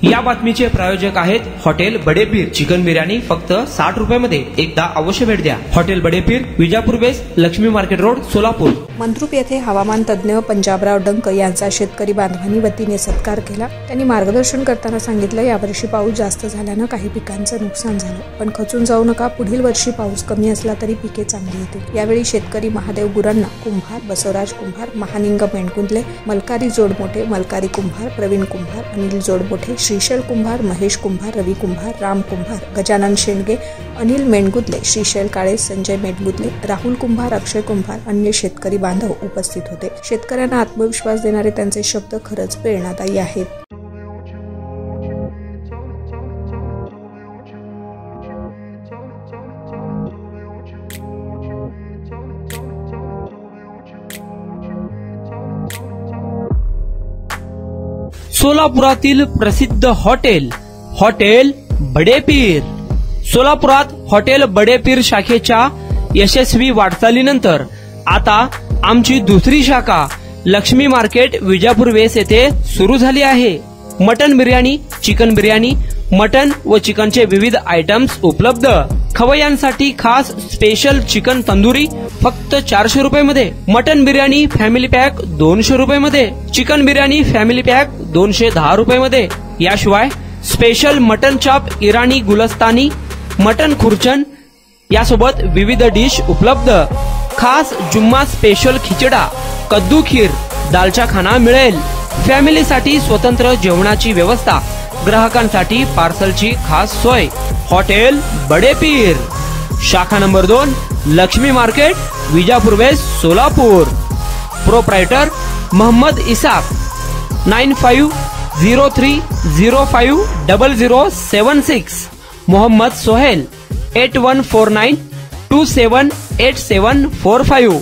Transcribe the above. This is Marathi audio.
या बातमीचे प्रायोजक आहेत हॉटेल बडेपीर। चिकन बिर्याणी फक्त 60 रुपयामध्ये। एकदा अवश्य भेट द्या। Hotel Badepir, Vijapur west, Laxmi market road, Solapur. मंत्रुप येथे हवामान तज्ज्ञ पंजाबराव डंक यांचा शेतकरी बांधवांनी वतीने सत्कार केला। त्यांनी मार्गदर्शन करताना सांगितलं, यावर्षी पाऊस जास्त झाल्यानं काही पिकांचं नुकसान झालं, पण खचून जाऊ नका, पुढील वर्षी पाऊस कमी असला तरी पिके चांगली येतील। यावेळी शेतकरी महादेव गुरांना कुंभार, बसवराज कुंभार, महानिंग मेंढकुंदले, मलकारी जोडमोठे, मलकारी कुंभार, प्रवीण कुंभार, अनिल जोडमोठे, श्रीशैल कुंभार, महेश कुंभार, रवी कुंभार, राम कुंभार, गजानन शेंडगे, अनिल मेंढगुदले, श्रीशैल काळे, संजय मेंढगुदले, राहुल कुंभार, अक्षय कुंभार, अन्य शेतकरी बांधव उपस्थित होते। शेतकऱ्यांना आत्मविश्वास देणारे त्यांचे शब्द खरंच प्रेरणादायी आहेत। सोलापुरातील प्रसिद्ध हॉटेल बडेपीर। सोलापुरात हॉटेल बडेपीर शाखेच्या यशस्वी वाटचालीनंतर आता आमची दुसरी शाखा लक्ष्मी मार्केट, विजापूर वेस्ट येथे सुरू झाली आहे। Mutton biryani, chicken biryani, mutton व चिकनचे विविध आयटम्स उपलब्ध। खवय्यांसाठी खास स्पेशल चिकन तंदुरी फक्त 400 रुपयामध्ये। मटन बिर्याणी फॅमिली पॅक 200 रुपयामध्ये। चिकन बिर्याणी फॅमिली पॅक 210 रुपयामध्ये। याशिवाय स्पेशल मटन चाप, इराणी गुलस्तानी, मटन खुर्चन यासोबत विविध डिश उपलब्ध। खास जुम्मा स्पेशल खिचडा, कद्दू खीर, दालचा खाना मिळेल। फॅमिलीसाठी स्वतंत्र जेवणाची व्यवस्था, ग्राहकांसाठी पार्सलची खास सोय। हॉटेल बडेपीर, शाखा number 2, Lakshmi market, Vijapur west, Solapur. Proprietor Mohammad Isaq, 9503050076। Mohammad Sohel, 8149278745।